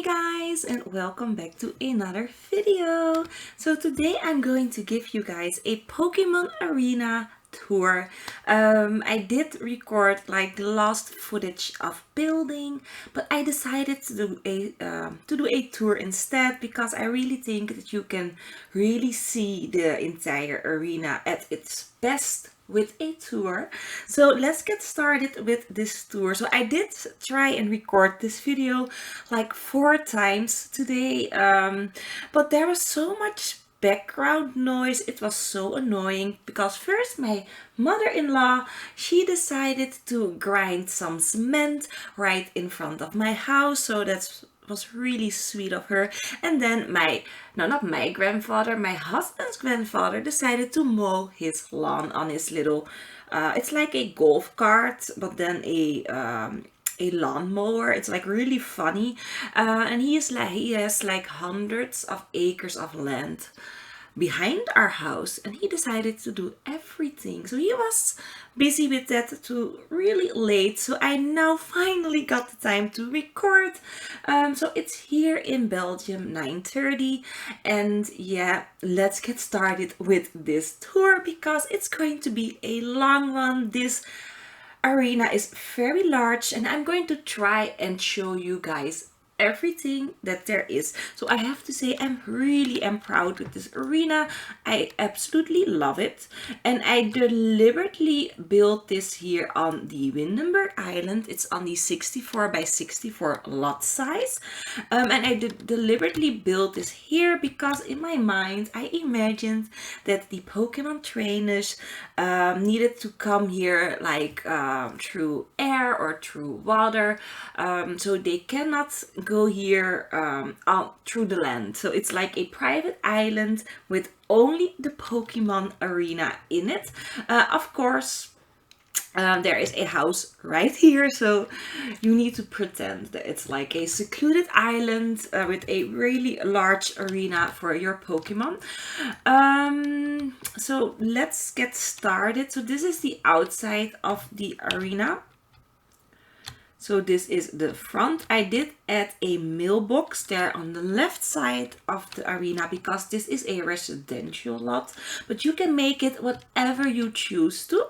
guys, and welcome back to another video. So today I'm going to give you guys a Pokemon Arena tour. I did record like the last footage of building, but I decided to do a tour instead because I really think that you can really see the entire arena at its best with a tour. So let's get started with this tour. So I did try and record this video like 4 times today, but there was so much background noise. It was so annoying because first my mother-in-law, she decided to grind some cement right in front of my house, so that's was really sweet of her. And then not my grandfather, my husband's grandfather decided to mow his lawn on his little, it's like a golf cart, but then a lawnmower. It's like really funny, and he has like hundreds of acres of land behind our house, and he decided to do everything. So he was busy with that to really late. So I now finally got the time to record. So it's here in Belgium, 9:30, and yeah, let's get started with this tour because it's going to be a long one. This arena is very large, and I'm going to try and show you guys everything that there is. So I have to say I'm really proud with this arena. I absolutely love it, and I deliberately built this here on the Windenburg Island. It's on the 64 by 64 lot size, and I deliberately built this here because in my mind I imagined that the Pokemon trainers needed to come here like through air or through water, so they cannot go here out through the land. So it's like a private island with only the Pokemon arena in it. Of course, there is a house right here, so you need to pretend that it's like a secluded island with a really large arena for your Pokemon. So let's get started. So this is the outside of the arena. So this is the front. I did add a mailbox there on the left side of the arena because this is a residential lot, but you can make it whatever you choose to.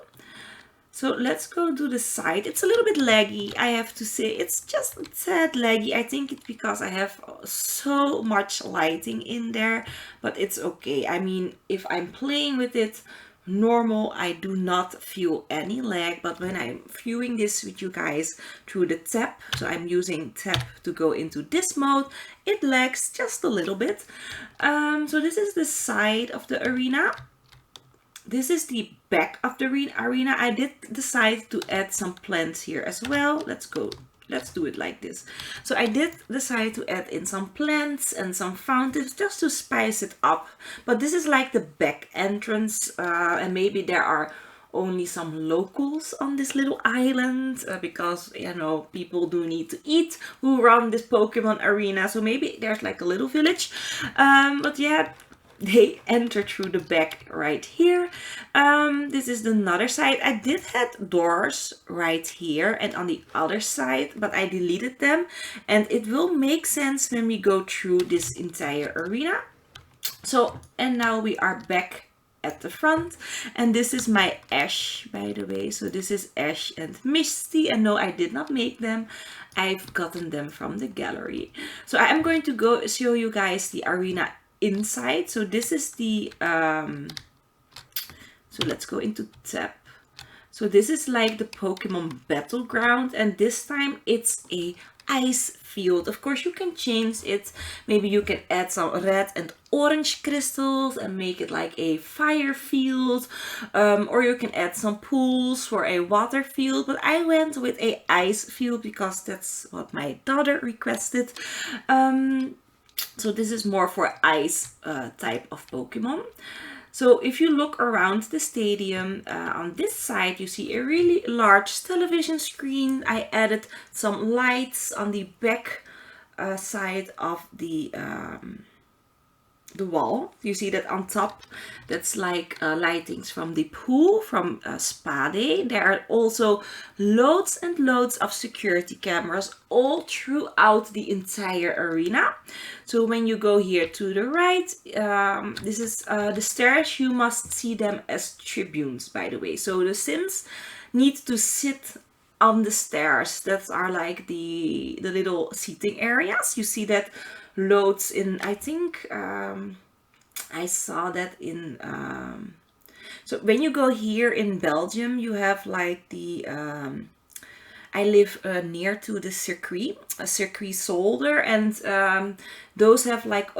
So let's go to the side. It's a little bit laggy, I have to say. It's just a tad laggy. I think it's because I have so much lighting in there, but it's okay. I mean, if I'm playing with it normal, I do not feel any lag, but when I'm viewing this with you guys through the tab, so I'm using tab to go into this mode, it lags just a little bit. So this is the side of the arena. This is the back of the arena. I did decide to add some plants here as well. Let's do it like this. So I did decide to add in some plants and some fountains just to spice it up. But this is like the back entrance, and maybe there are only some locals on this little island because, you know, people do need to eat who run this Pokemon arena. So maybe there's like a little village. But yeah, they enter through the back right here. This is another side. I did have doors right here and on the other side, but I deleted them, and it will make sense when we go through this entire arena. So, and now we are back at the front, and this is my Ash, by the way. So this is Ash and Misty, and no, I did not make them. I've gotten them from the gallery. So I am going to go show you guys the arena inside. So this is the so let's go into tab. So this is like the Pokemon battleground, and this time it's a ice field. Of course, you can change it. Maybe you can add some red and orange crystals and make it like a fire field, or you can add some pools for a water field, but I went with a ice field because that's what my daughter requested. So this is more for ice type of Pokemon. So if you look around the stadium, on this side you see a really large television screen. I added some lights on the back side of the the wall. You see that on top, that's like lightings from the pool, from Spa Day. There are also loads and loads of security cameras all throughout the entire arena. So when you go here to the right, this is the stairs. You must see them as tribunes, by the way. So the Sims need to sit on the stairs that are like the little seating areas. You see that loads in, I think I saw that in so when you go here in Belgium, you have like the I live near to the circuit Solder, and those have like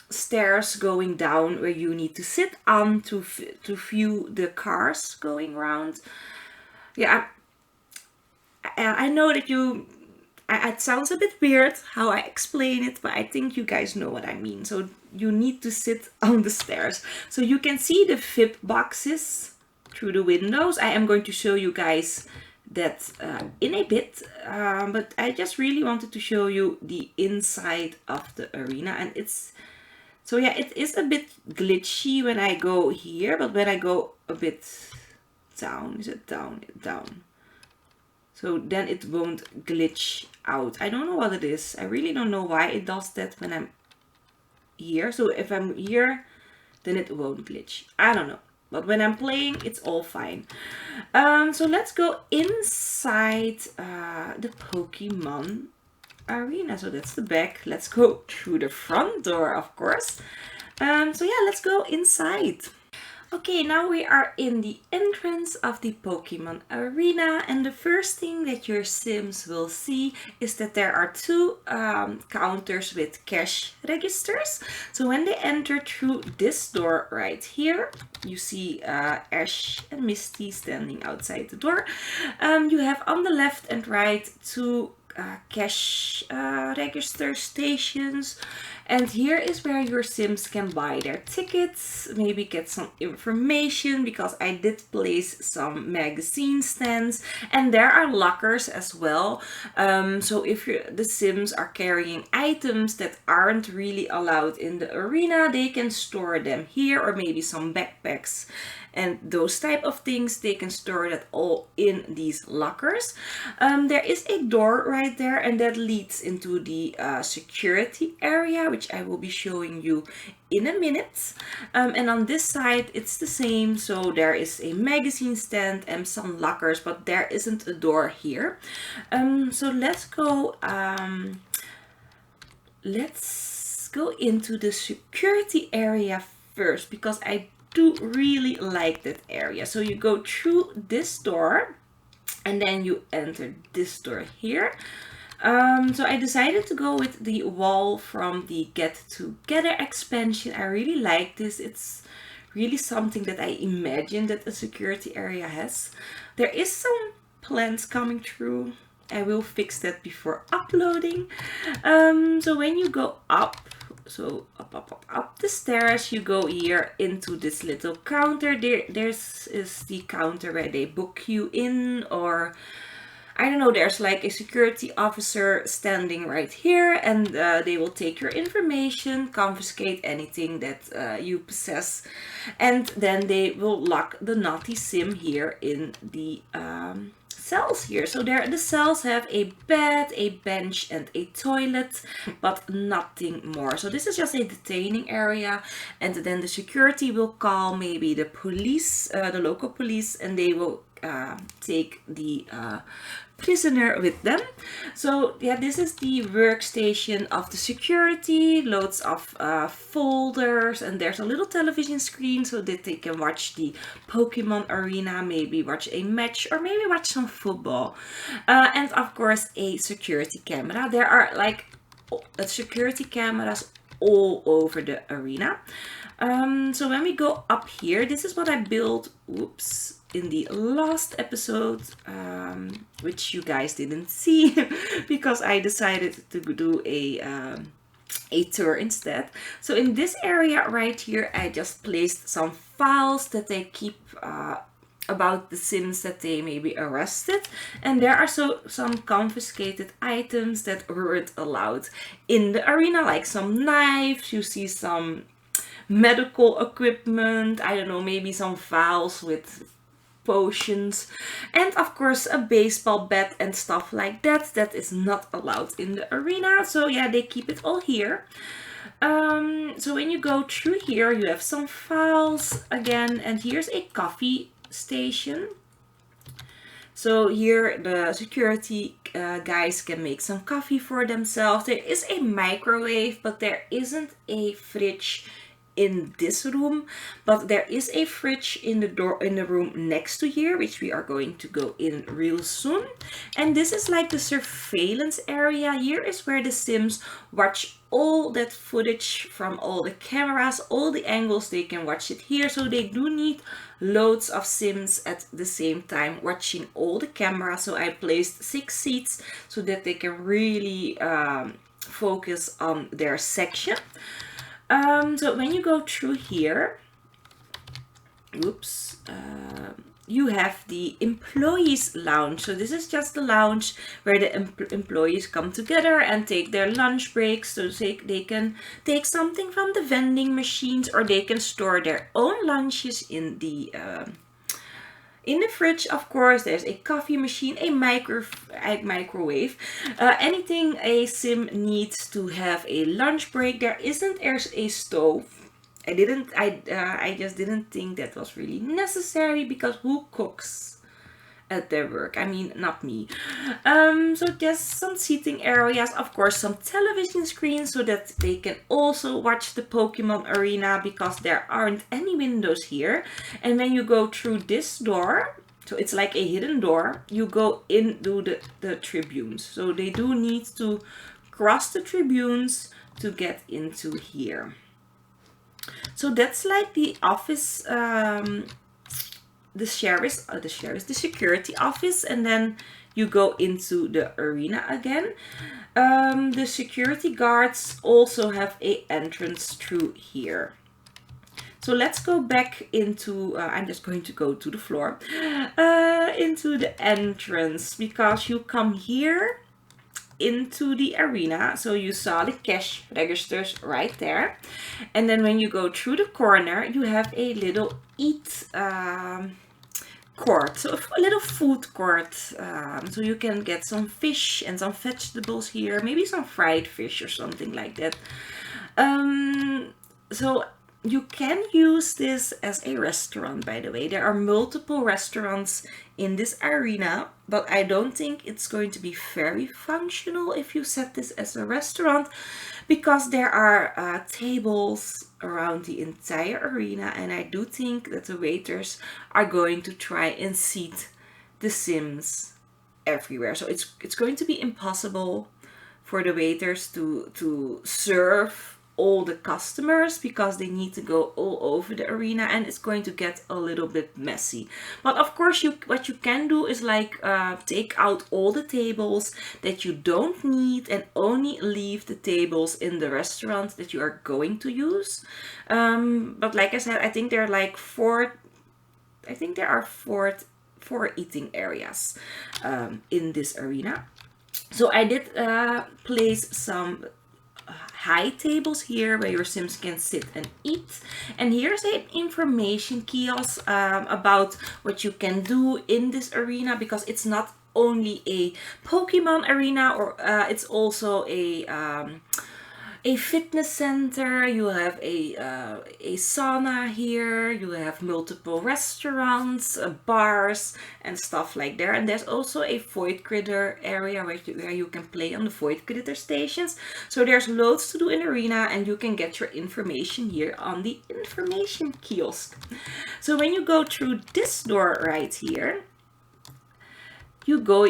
stairs going down where you need to sit on to view the cars going around. Yeah, I know that it sounds a bit weird how I explain it, but I think you guys know what I mean. So you need to sit on the stairs. So you can see the VIP boxes through the windows. I am going to show you guys that in a bit, but I just really wanted to show you the inside of the arena. And so yeah, it is a bit glitchy when I go here, but when I go a bit down, is it down? Down. So then it won't glitch out. I don't know what it is. I really don't know why it does that when I'm here. So if I'm here, then it won't glitch. I don't know. But when I'm playing, it's all fine. So let's go inside the Pokemon arena. So that's the back. Let's go through the front door, of course. So yeah, let's go inside. Okay, now we are in the entrance of the Pokemon arena, and the first thing that your Sims will see is that there are two counters with cash registers. So when they enter through this door right here, you see Ash and Misty standing outside the door. You have on the left and right two cash register stations, and here is where your Sims can buy their tickets, maybe get some information, because I did place some magazine stands, and there are lockers as well. So if the Sims are carrying items that aren't really allowed in the arena, they can store them here, or maybe some backpacks and those type of things, they can store that all in these lockers. There is a door right there, and that leads into the security area, which I will be showing you in a minute. And on this side, it's the same. So there is a magazine stand and some lockers, but there isn't a door here. So let's go into the security area first, because I do really like that area. So you go through this door, and then you enter this door here. So I decided to go with the wall from the Get Together expansion. I really like this. It's really something that I imagine that a security area has. There is some plants coming through. I will fix that before uploading. So when you go up, so up the stairs, you go here into this little counter. There's the counter where they book you in, or I don't know, there's like a security officer standing right here, and they will take your information, confiscate anything that you possess, and then they will lock the naughty Sim here in the cells here. So the cells have a bed, a bench, and a toilet, but nothing more. So this is just a detaining area, and then the security will call maybe the police, the local police, and they will take the prisoner with them. So yeah, this is the workstation of the security, loads of folders, and there's a little television screen so that they can watch the Pokemon arena, maybe watch a match, or maybe watch some football. And of course a security camera. There are like security cameras all over the arena. So when we go up here, this is what I built, whoops, in the last episode, which you guys didn't see because I decided to do a tour instead. So in this area right here, I just placed some files that they keep about the Sims that they maybe arrested, and there are some confiscated items that weren't allowed in the arena, like some knives. You see some medical equipment, I don't know, maybe some vials with potions, and of course a baseball bat and stuff like that. That is not allowed in the arena. So yeah, they keep it all here. So when you go through here, you have some files again, and here's a coffee station. So here the security guys can make some coffee for themselves. There is a microwave, but there isn't a fridge in this room, but there is a fridge in the room next to here, which we are going to go in real soon. And this is like the surveillance area. Here is where the Sims watch all that footage from all the cameras, all the angles. They can watch it here, so they do need loads of Sims at the same time watching all the cameras. So I placed 6 seats so that they can really focus on their section. So when you go through here, you have the employees lounge. So this is just the lounge where the employees come together and take their lunch breaks. So they can take something from the vending machines, or they can store their own lunches in the fridge. Of course, there's a coffee machine, a microwave, anything a Sim needs to have a lunch break. There's a stove. I just didn't think that was really necessary, because who cooks at their work? I mean, not me. So just some seating areas, of course some television screens so that they can also watch the Pokemon arena, because there aren't any windows here. And when you go through this door, so it's like a hidden door, you go into the tribunes. So they do need to cross the tribunes to get into here. So that's like the office, the security office, and then you go into the arena again. The security guards also have an entrance through here. So let's go back into, I'm just going to go to the floor, into the entrance, because you come here into the arena. So you saw the cash registers right there, and then when you go through the corner, you have a little court, so a little food court, so you can get some fish and some vegetables here, maybe some fried fish or something like that. So you can use this as a restaurant, by the way. There are multiple restaurants in this arena, but I don't think it's going to be very functional if you set this as a restaurant, because there are tables around the entire arena, and I do think that the waiters are going to try and seat the Sims everywhere. So it's going to be impossible for the waiters to serve all the customers, because they need to go all over the arena, and it's going to get a little bit messy. But of course, what you can do is like take out all the tables that you don't need, and only leave the tables in the restaurant that you are going to use. But like I said, I think there are like four eating areas in this arena. So I did place some high tables here where your Sims can sit and eat. And here's an information kiosk about what you can do in this arena, because it's not only a Pokemon arena, or it's also a fitness center. You have a sauna here. You have multiple restaurants, bars, and stuff like that. And there's also a Void Critter area where you can play on the Void Critter stations. So there's loads to do in arena, and you can get your information here on the information kiosk. So when you go through this door right here, you go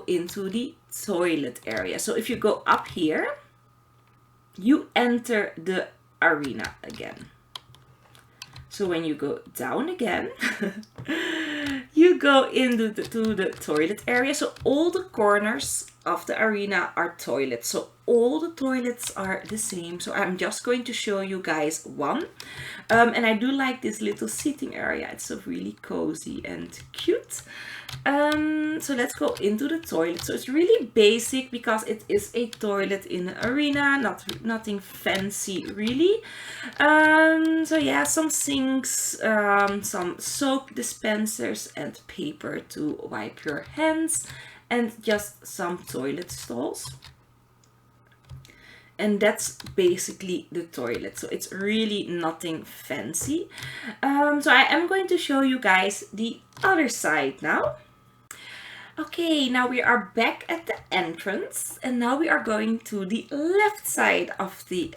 into the toilet area. So if you go up here, you enter the arena again. So when you go down again, you go into the toilet area. So all the corners of the arena are toilets. So all the toilets are the same. So I'm just going to show you guys one. And I do like this little seating area. It's so really cozy and cute. So let's go into the toilet. So it's really basic because it is a toilet in an arena, nothing fancy really. So yeah, some sinks, some soap dispensers and paper to wipe your hands, and just some toilet stalls. And that's basically the toilet. So it's really nothing fancy. So I am going to show you guys the other side now. Okay, now we are back at the entrance, and now we are going to the left side of the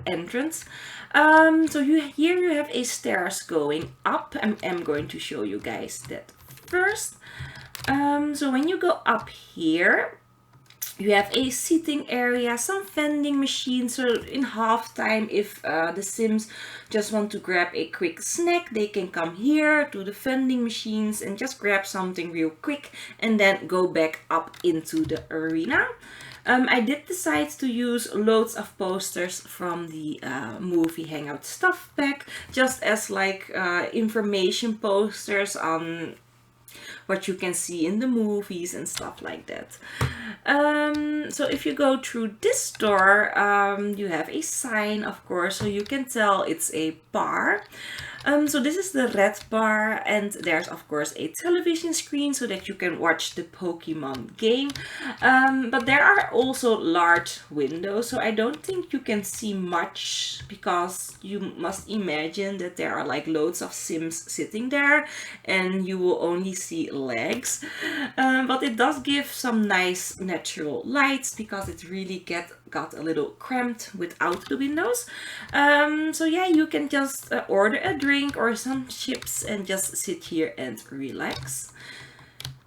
entrance. So here you have a stairs going up. I'm going to show you guys that first. So when you go up here, you have a seating area, some vending machines. So in halftime, if the Sims just want to grab a quick snack, they can come here to the vending machines and just grab something real quick and then go back up into the arena. I did decide to use loads of posters from the movie Hangout stuff pack, just as like information posters on what you can see in the movies and stuff like that. So if you go through this door, you have a sign, of course, so you can tell it's a bar. So this is the red bar, and there's of course a television screen so that you can watch the Pokemon game. But there are also large windows, so I don't think you can see much because you must imagine that there are like loads of Sims sitting there and you will only see legs. But it does give some nice natural lights because it really got a little cramped without the windows. So yeah, you can just order a drink or some chips and just sit here and relax.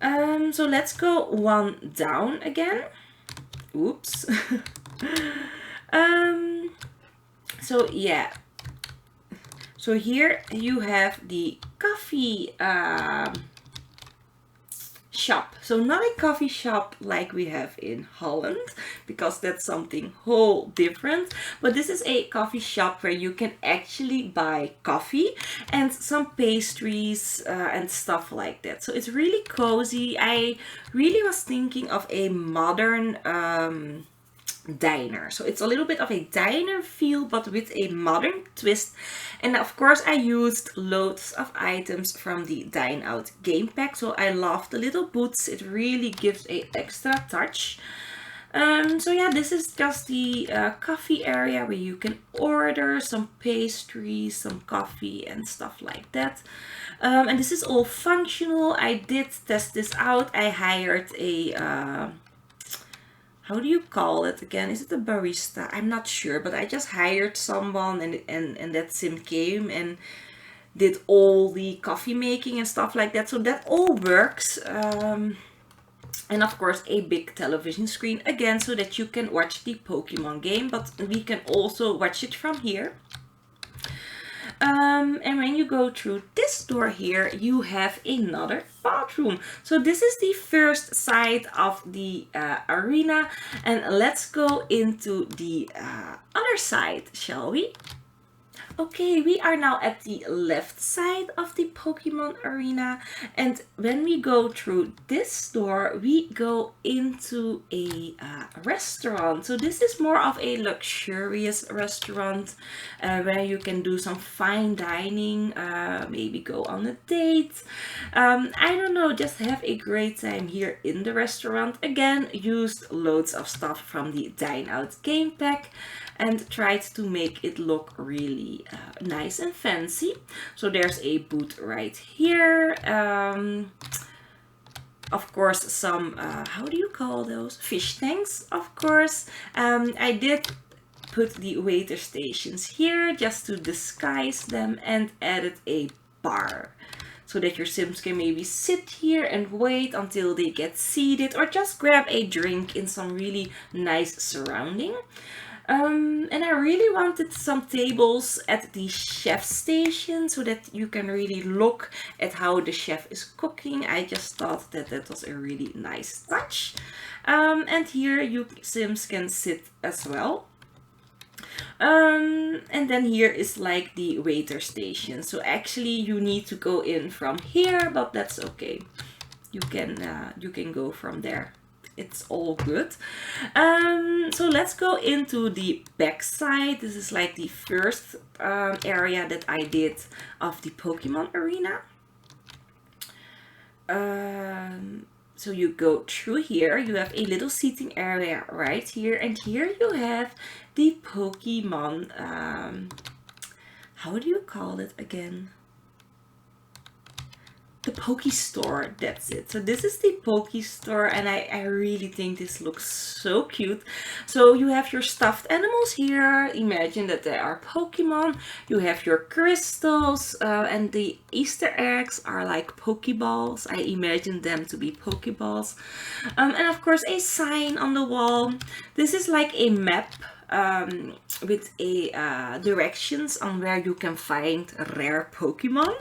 So let's go one down again. Oops. So yeah. So here you have the coffee shop. So not a coffee shop like we have in Holland, because that's something whole different, but this is a coffee shop where you can actually buy coffee and some pastries and stuff like that. So it's really cozy. I really was thinking of a modern diner. So it's a little bit of a diner feel, but with a modern twist. And of course I used loads of items from the Dine Out game pack. So I love the little boots. It really gives a extra touch. So yeah, this is just the coffee area where you can order some pastries, some coffee and stuff like that. And this is all functional. I did test this out. I hired a how do you call it again? Is it a barista? I'm not sure, but I just hired someone and that Sim came and did all the coffee making and stuff like that. So that all works. And of course a big television screen again so that you can watch the Pokemon game, but we can also watch it from here. And when you go through this door here, you have another bathroom. So this is the first side of the arena, and let's go into the other side, shall we? Okay, we are now at the left side of the Pokemon arena, and when we go through this door, we go into a restaurant. So this is more of a luxurious restaurant where you can do some fine dining, maybe go on a date. I don't know, just have a great time here in the restaurant. Again, used loads of stuff from the Dine Out game pack and tried to make it look really nice and fancy. So there's a booth right here. Of course, some, how do you call those? Fish tanks, of course. I did put the waiter stations here just to disguise them and added a bar, so that your Sims can maybe sit here and wait until they get seated or just grab a drink in some really nice surrounding. And I really wanted some tables at the chef station so that you can really look at how the chef is cooking. I just thought that that was a really nice touch. And here you Sims can sit as well. And then here is like the waiter station. So actually you need to go in from here, but that's okay. You can go from there. It's all good. So let's go into the back side. This is like the first area that I did of the Pokemon arena. So you go through here, you have a little seating area right here, and here you have the Pokemon, how do you call it again? The Poke Store, that's it. So this is the Poke Store, and I really think this looks so cute. So you have your stuffed animals here. Imagine that they are Pokemon. You have your crystals, and the Easter eggs are like Pokeballs. I imagine them to be Pokeballs. And of course a sign on the wall. This is like a map with a directions on where you can find rare Pokemon.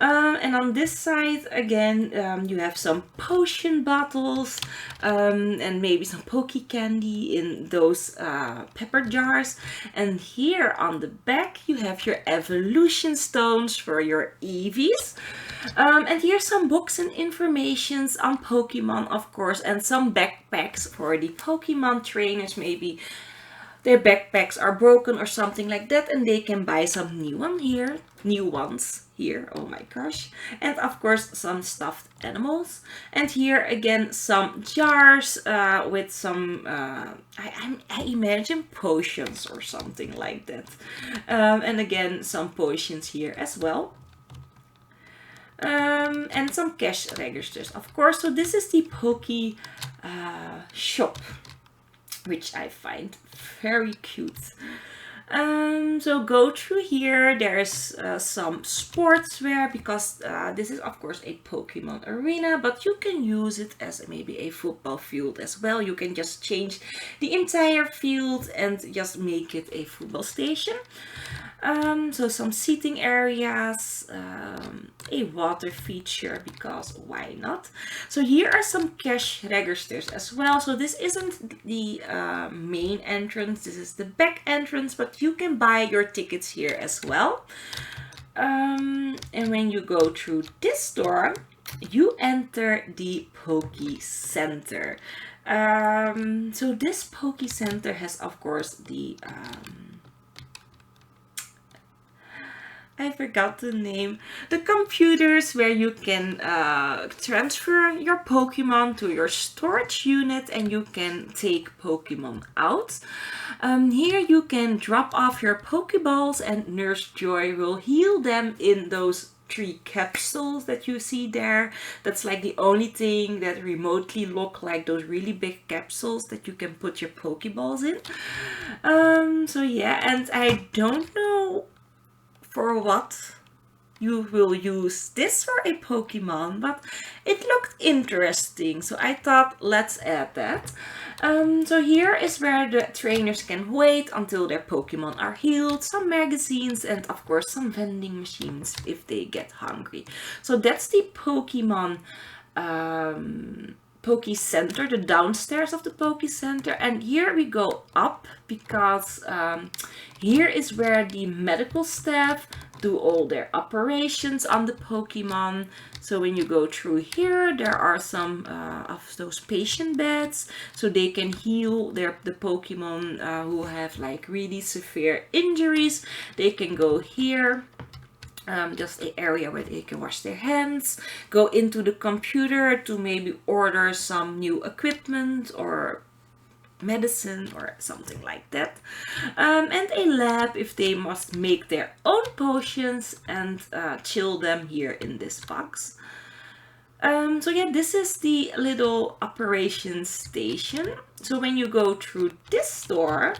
And on this side again you have some potion bottles and maybe some Poke candy in those pepper jars. And here on the back you have your evolution stones for your Eevees. And here's some books and informations on Pokemon, of course, and some backpacks for the Pokemon trainers. Maybe their backpacks are broken or something like that, and they can buy some new ones here. Oh my gosh. And of course some stuffed animals. And here again some jars with some I imagine potions or something like that. And again some potions here as well. And some cash registers, of course. So this is the Poke shop, which I find very cute. So go through here. There's some sportswear, because this is of course a Pokemon arena, but you can use it as maybe a football field as well. You can just change the entire field and just make it a football station. So some seating areas, a water feature, because why not? So here are some cash registers as well. So this isn't the main entrance, this is the back entrance, but you can buy your tickets here as well. And when you go through this door, you enter the Poke Center. So this Poke Center has of course the I forgot the name. The computers where you can transfer your Pokemon to your storage unit, and you can take Pokemon out. Here you can drop off your Pokeballs, and Nurse Joy will heal them in those 3 capsules that you see there. That's like the only thing that remotely look like those really big capsules that you can put your Pokeballs in. So yeah, and I don't know for what you will use this for a Pokemon, but it looked interesting, so I thought let's add that. So here is where the trainers can wait until their Pokemon are healed, some magazines, and of course some vending machines if they get hungry. So that's the Pokemon Poke Center, the downstairs of the Poke Center. And here we go up, because here is where the medical staff do all their operations on the Pokemon. So when you go through here, there are some of those patient beds, so they can heal the Pokemon who have like really severe injuries. They can go here. Just an area where they can wash their hands, go into the computer to maybe order some new equipment or medicine or something like that, and a lab if they must make their own potions and chill them here in this box. So yeah, this is the little operations station. So when you go through this door,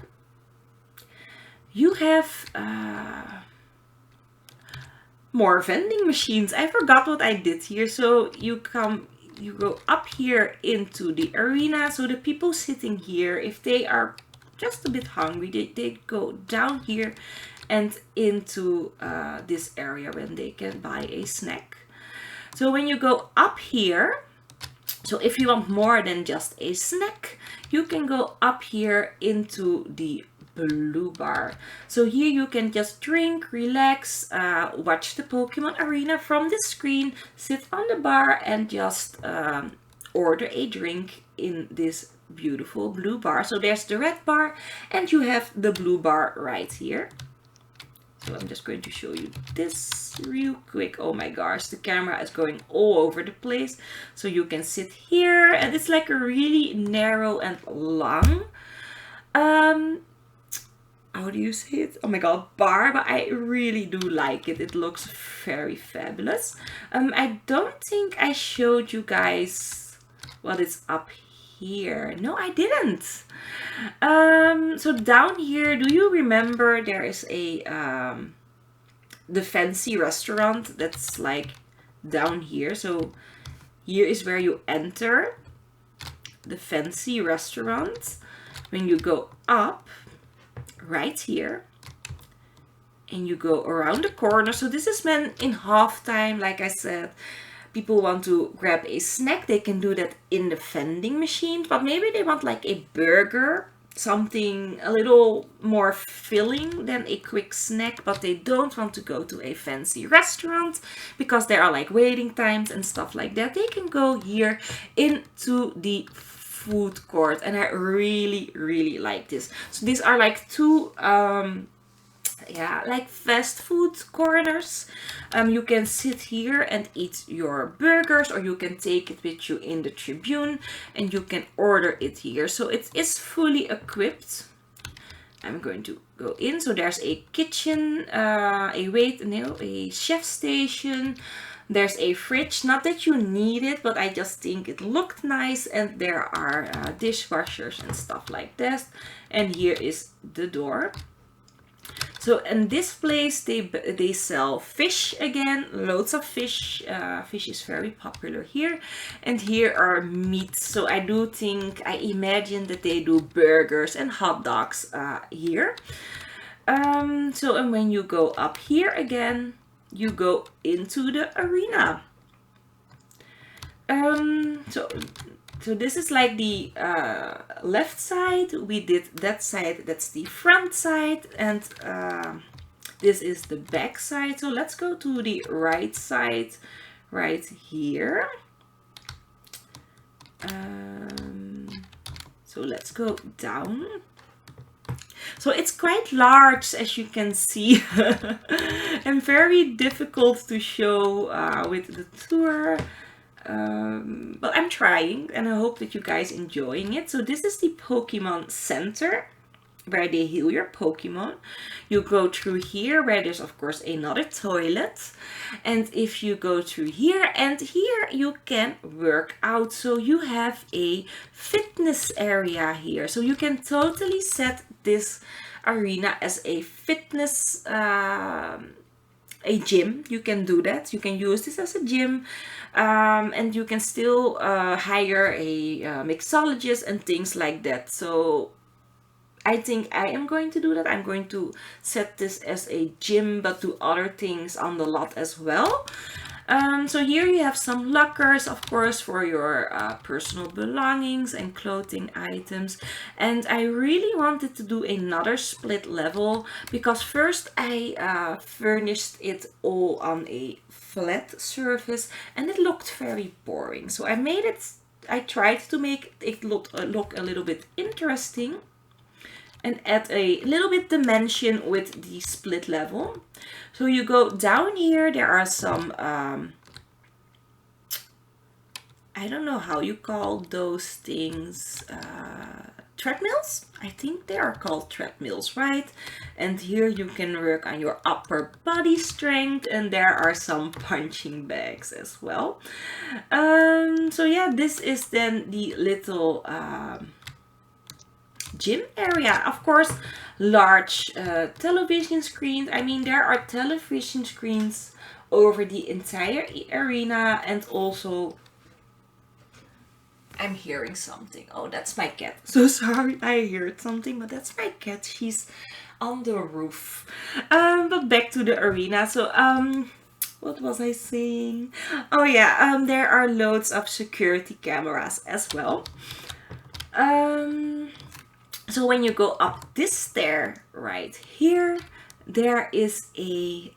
you have more vending machines. I forgot what I did here. So you go up here into the arena. So the people sitting here, if they are just a bit hungry, they go down here and into this area when they can buy a snack. So when you go up here, so if you want more than just a snack, you can go up here into the blue bar. So here you can just drink, relax, watch the Pokemon Arena from the screen, sit on the bar and just order a drink in this beautiful blue bar. So there's the red bar and you have the blue bar right here. So I'm just going to show you this real quick. Oh my gosh, the camera is going all over the place. So you can sit here and it's like a really narrow and long, how do you say it? Oh my god, bar, but I really do like it. It looks very fabulous. I don't think I showed you guys what is up here. No, I didn't. So down here, do you remember there is a the fancy restaurant that's like down here? So here is where you enter the fancy restaurant. When you go up right here and you go around the corner, so this is when in halftime, like I said, people want to grab a snack, they can do that in the vending machine, but maybe they want like a burger, something a little more filling than a quick snack, but they don't want to go to a fancy restaurant because there are like waiting times and stuff like that. They can go here into the food court and I really like this. So these are like two yeah, like fast food corners. You can sit here and eat your burgers, or you can take it with you in the tribune and you can order it here. So it is fully equipped. I'm going to go in. So there's a kitchen, a chef station. There's a fridge, not that you need it, but I just think it looked nice. And there are dishwashers and stuff like that. And here is the door. So in this place, they sell fish again, loads of fish. Fish is very popular here. And here are meats. So I imagine that they do burgers and hot dogs here. So and when you go up here again, you go into the arena. So this is like the left side. We did that side, that's the front side, and this is the back side. So let's go to the right side right here. So let's go down. So it's quite large, as you can see, and very difficult to show with the tour. But I'm trying and I hope that you guys enjoying it. So this is the Pokemon Center where they heal your Pokemon. You go through here where there's of course another toilet. And if you go through here, and here you can work out. So you have a fitness area here. So you can totally set this arena as a fitness a gym. You can do that. You can use this as a gym, and you can still hire a mixologist and things like that. So I think I am going to do that. I'm going to set this as a gym, but do other things on the lot as well. So here you have some lockers, of course, for your personal belongings and clothing items. And I really wanted to do another split level because first I furnished it all on a flat surface and it looked very boring. So I tried to make it look a little bit interesting and add a little bit dimension with the split level. So you go down here, there are some, I don't know how you call those things, treadmills? I think they are called treadmills, right? And here you can work on your upper body strength, and there are some punching bags as well. So yeah, this is then the little gym area. Of course, large television screens. I mean, there are television screens over the entire arena, and also I'm hearing something. Oh, that's my cat. So sorry, I heard something, but that's my cat. She's on the roof. But back to the arena. So what was I saying? Oh yeah, there are loads of security cameras as well. So when you go up this stair right here, there is a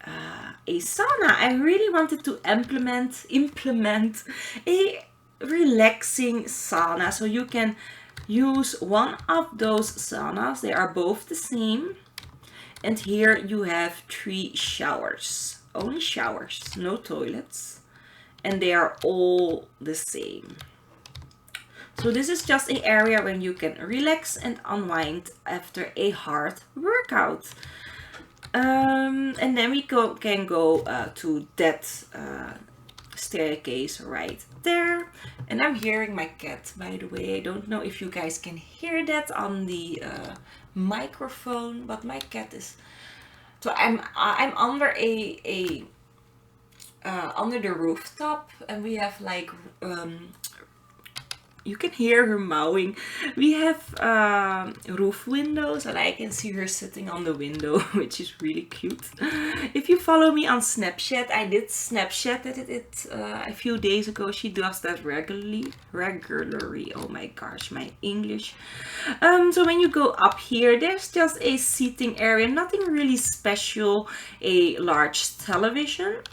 sauna. I really wanted to implement a relaxing sauna. So you can use one of those saunas. They are both the same. And here you have 3 showers. Only showers, no toilets. And they are all the same. So this is just an area when you can relax and unwind after a hard workout. And then we can go to that staircase right there. And I'm hearing my cat, by the way. I don't know if you guys can hear that on the microphone, but my cat is. So I'm under under the rooftop, and we have like you can hear her mowing. We have roof windows, and I can see her sitting on the window, which is really cute. If you follow me on Snapchat, I did Snapchat it a few days ago. She does that regularly. Oh my gosh, my English. So when you go up here, there's just a seating area, nothing really special. A large television.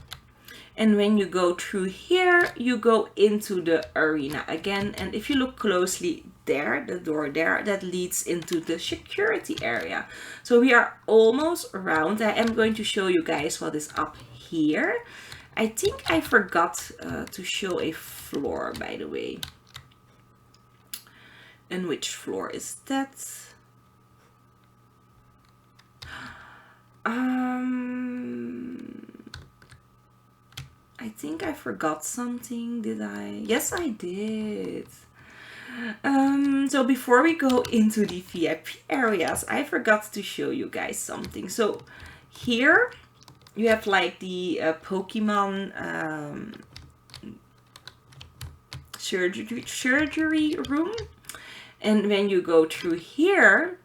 And when you go through here, you go into the arena again. And if you look closely there, the door there, that leads into the security area. So we are almost around. I am going to show you guys what is up here. I think I forgot to show a floor, by the way. And which floor is that? I think I forgot something. Did I? Yes, I did. So before we go into the VIP areas, I forgot to show you guys something. So here you have like the Pokemon surgery room. And when you go through here,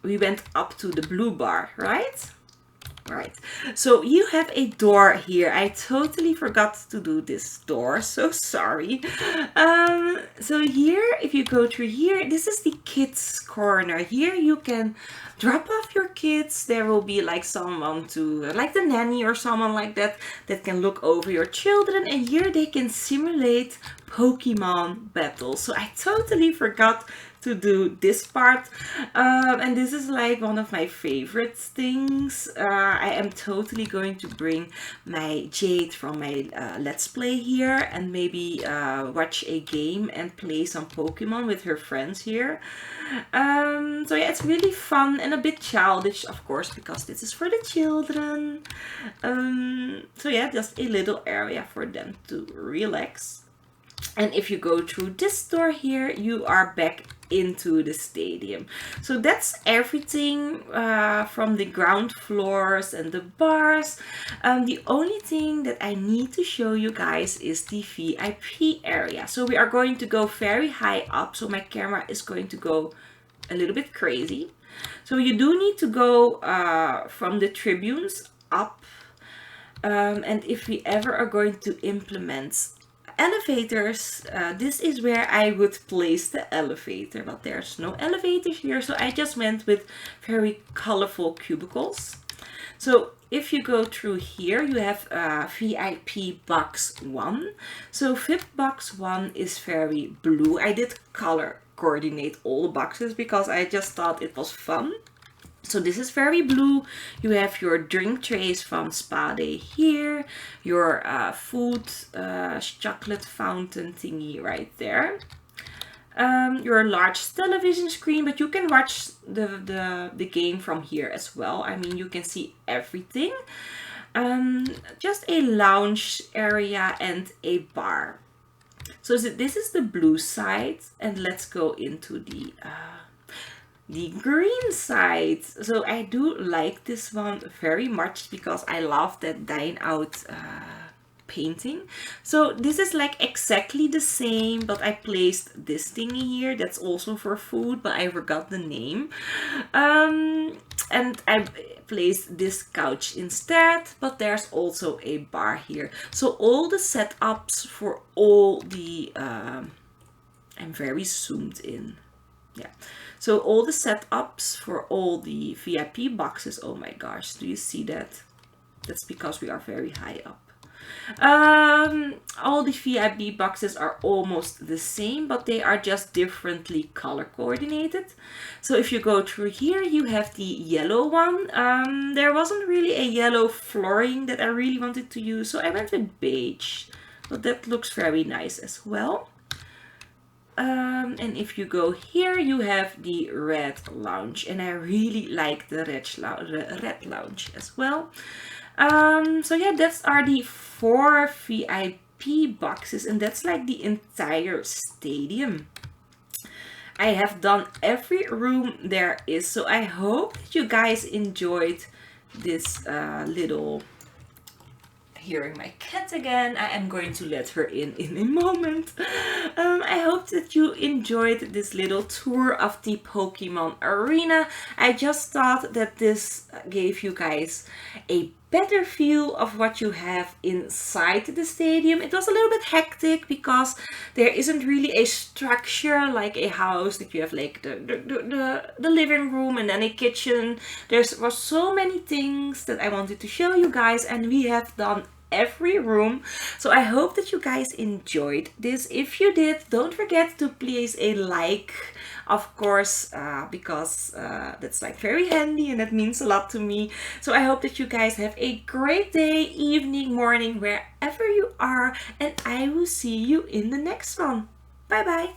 we went up to the blue bar, right? Right, so you have a door here. I totally forgot to do this door, so sorry. So here, if you go through here, this is the kids corner. Here you can drop off your kids. There will be like someone to, like the nanny or someone like that, that can look over your children. And here they can simulate Pokemon battles. So I totally forgot to do this part, and this is like one of my favorite things. I am totally going to bring my Jade from my Let's Play here, and maybe watch a game and play some Pokemon with her friends here. So yeah, it's really fun and a bit childish, of course, because this is for the children. So yeah, just a little area for them to relax. And if you go through this door here, you are back into the stadium. So that's everything from the ground floors and the bars. The only thing that I need to show you guys is the VIP area. So we are going to go very high up. So my camera is going to go a little bit crazy. So you do need to go from the tribunes up. And if we ever are going to implement elevators, this is where I would place the elevator, but there's no elevators here, so I just went with very colorful cubicles. So if you go through here, you have VIP box 1. So VIP box 1 is very blue. I did color coordinate all the boxes because I just thought it was fun. So this is very blue. You have your drink trays from Spa Day here, your food chocolate fountain thingy right there, your large television screen, but you can watch the game from here as well. I mean, you can see everything. Just a lounge area and a bar. So this is the blue side, and let's go into the green side. So I do like this one very much because I love that dine out painting. So this is like exactly the same, but I placed this thingy here that's also for food, but I forgot the name. And I placed this couch instead, but there's also a bar here. So all the setups for all the I'm very zoomed in. Yeah. So all the setups for all the VIP boxes, oh my gosh, do you see that? That's because we are very high up. All the VIP boxes are almost the same, but they are just differently color coordinated. So if you go through here, you have the yellow one. There wasn't really a yellow flooring that I really wanted to use, so I went with beige. But that looks very nice as well. And if you go here, you have the red lounge, and I really like the red lounge as well. So yeah, that's are the 4 VIP boxes, and that's like the entire stadium. I have done every room there is, so I hope that you guys enjoyed this little... Hearing my cat again. I am going to let her in a moment. I hope that you enjoyed this little tour of the Pokemon Arena. I just thought that this gave you guys a better feel of what you have inside the stadium. It was a little bit hectic because there isn't really a structure like a house that you have like the living room and then a kitchen. There was so many things that I wanted to show you guys, and we have done every room. So I hope that you guys enjoyed this. If you did, don't forget to place a like, of course, because that's like very handy and that means a lot to me. So I hope that you guys have a great day, evening, morning, wherever you are, and I will see you in the next one. Bye bye.